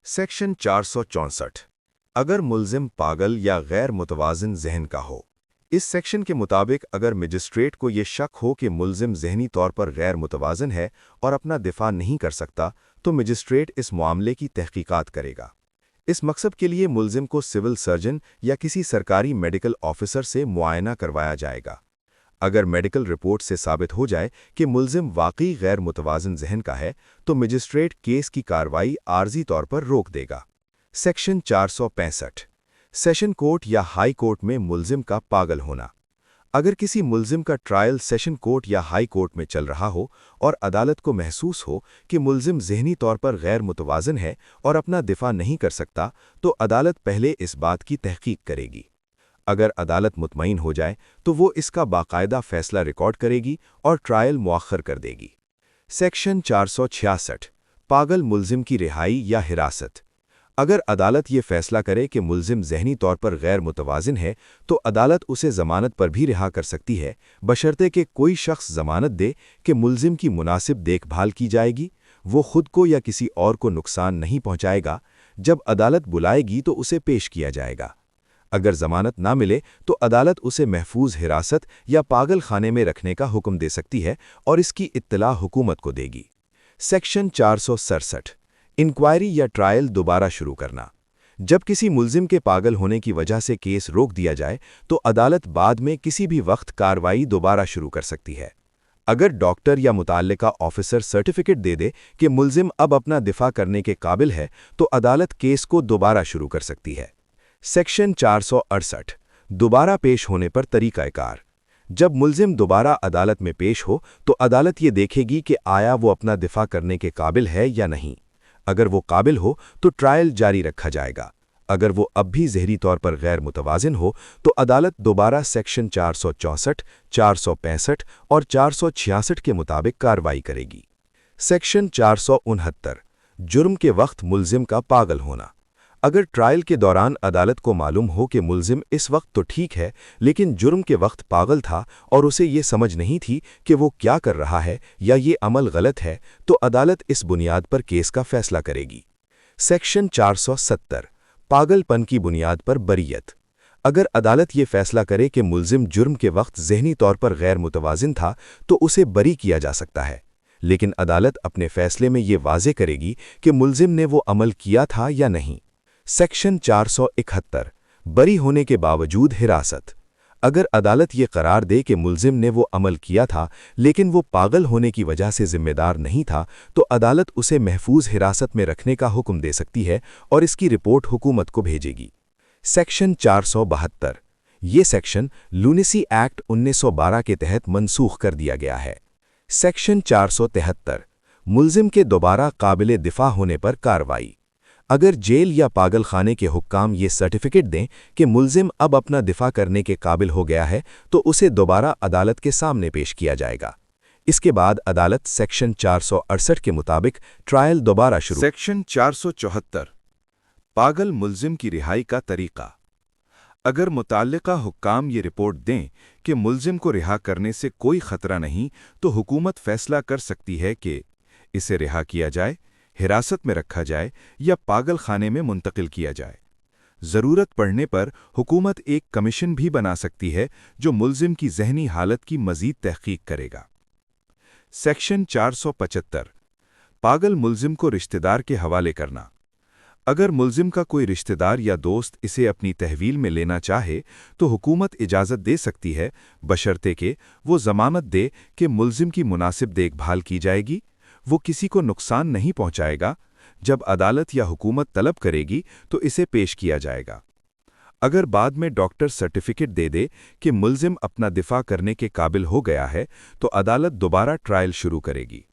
Section 464 अगर मुल्जिम पागल या गैर मुतवाज़िन ज़हन का हो। इस सेक्शन के मुताबिक अगर मजिस्ट्रेट को ये शक हो कि मुल्जिम ज़हनी तौर पर गैर मुतवाज़िन है और अपना दिफा नहीं कर सकता, तो मजिस्ट्रेट इस मामले की तहकीकात करेगा। इस मकसद के लिए मुल्जिम को सिविल सर्जन या किसी सरकारी मेडिकल ऑफिसर से मुआयना करवाया जाएगा। अगर मेडिकल रिपोर्ट से साबित हो जाए कि मुल्जिम वाकई गैर मुतवाज़िन ज़हन का है, तो मजिस्ट्रेट केस की कार्रवाई आर्जी तौर पर रोक देगा। सेक्शन 465 सेशन कोर्ट या हाई कोर्ट में मुल्जिम का पागल होना। अगर किसी मुल्जिम का ट्रायल सेशन कोर्ट या हाई कोर्ट में चल रहा हो और अदालत को महसूस हो कि मुल्जिम ज़हनी तौर पर गैर मुतवाज़िन है और अपना दिफा नहीं कर सकता, तो अदालत पहले इस बात की तहकीक करेगी। अगर अदालत मुतमईन हो जाए तो वो इसका बाकायदा फैसला रिकॉर्ड करेगी और ट्रायल मुअख्खर कर देगी। सेक्शन 466 पागल मुल्जिम की रिहाई या हिरासत। अगर अदालत ये फैसला करे कि मुल्जिम ज़हनी तौर पर गैर मुतवाज़िन है, तो अदालत उसे ज़मानत पर भी रिहा कर सकती है, बशर्ते कि कोई शख्स ज़मानत दे कि मुल्जिम की मुनासिब देखभाल की जाएगी, वो खुद को या किसी और को नुकसान नहीं पहुंचाएगा। जब अदालत बुलाएगी तो उसे पेश किया जाएगा। अगर ज़मानत ना मिले तो अदालत उसे महफूज हिरासत या पागल खाने में रखने का हुक्म दे सकती है और इसकी इत्तला हुकूमत को देगी। सेक्शन 467 इंक्वायरी या ट्रायल दोबारा शुरू करना। जब किसी मुल्जिम के पागल होने की वजह से केस रोक दिया जाए, तो अदालत बाद में किसी भी वक्त कार्रवाई दोबारा शुरू कर सकती है। अगर डॉक्टर या मुताल्लिका ऑफिसर सर्टिफिकेट दे दे कि मुल्जिम अब अपना दिफा करने के काबिल है, तो अदालत केस को दोबारा शुरू कर सकती है। सेक्शन 468 दोबारा पेश होने पर तरीक़ाकार। जब मुल्जिम दोबारा अदालत में पेश हो, तो अदालत ये देखेगी कि आया वो अपना दिफा करने के काबिल है या नहीं। अगर वो काबिल हो तो ट्रायल जारी रखा जाएगा। अगर वो अब भी ज़हनी तौर पर गैर मुतवाज़िन हो, तो अदालत दोबारा सेक्शन 464, 465 और 466 के मुताबिक कार्रवाई करेगी। सेक्शन 469 जुर्म के वक्त मुल्जिम का पागल होना। अगर ट्रायल के दौरान अदालत को मालूम हो कि मुल्जिम इस वक्त तो ठीक है, लेकिन जुर्म के वक्त पागल था और उसे ये समझ नहीं थी कि वो क्या कर रहा है या ये अमल गलत है, तो अदालत इस बुनियाद पर केस का फैसला करेगी। सेक्शन 470 पागलपन की बुनियाद पर बरीयत। अगर अदालत ये फैसला करे कि मुल्जिम जुर्म के वक्त ज़हनी तौर पर गैर मुतवाज़िन था, तो उसे बरी किया जा सकता है, लेकिन अदालत अपने फैसले में ये वाज़े करेगी कि मुल्जिम ने वो अमल किया था या नहीं। सेक्शन 471 बरी होने के बावजूद हिरासत। अगर अदालत ये करार दे कि मुल्जिम ने वो अमल किया था, लेकिन वो पागल होने की वजह से जिम्मेदार नहीं था, तो अदालत उसे महफूज हिरासत में रखने का हुक्म दे सकती है और इसकी रिपोर्ट हुकूमत को भेजेगी। सेक्शन 472 ये सेक्शन लूनेसी एक्ट 1912 के तहत मनसूख कर दिया गया है। सेक्शन 473 मुल्जिम के दोबारा काबिले दिफा होने पर कार्रवाई। अगर जेल या पागल खाने के हुक्काम ये सर्टिफिकेट दें कि मुल्जिम अब अपना दिफा करने के काबिल हो गया है, तो उसे दोबारा अदालत के सामने पेश किया जाएगा। इसके बाद अदालत सेक्शन 468 के मुताबिक ट्रायल दोबारा शुरू। सेक्शन 474 पागल मुल्जिम की रिहाई का तरीका। अगर मुताल्लिका हुक्काम ये रिपोर्ट दें कि मुल्जिम को रिहा करने से कोई खतरा नहीं, तो हुकूमत फैसला कर सकती है कि इसे रिहा किया जाए, हिरासत में रखा जाए या पागल खाने में मुंतकिल किया जाए। ज़रूरत पड़ने पर हुकूमत एक कमीशन भी बना सकती है जो मुल्जिम की ज़हनी हालत की मज़ीद तहकीक करेगा। सेक्शन 475 पागल मुल्जिम को रिश्तेदार के हवाले करना। अगर मुल्जिम का कोई रिश्तेदार या दोस्त इसे अपनी तहवील में लेना चाहे, तो हुकूमत इजाज़त दे सकती है, बशर्ते कि वो ज़मानत दे कि मुल्जिम की मुनासिब देखभाल की जाएगी, वो किसी को नुकसान नहीं पहुंचाएगा। जब अदालत या हुकूमत तलब करेगी तो इसे पेश किया जाएगा। अगर बाद में डॉक्टर सर्टिफिकेट दे दे कि मुल्जिम अपना दिफा करने के काबिल हो गया है, तो अदालत दोबारा ट्रायल शुरू करेगी।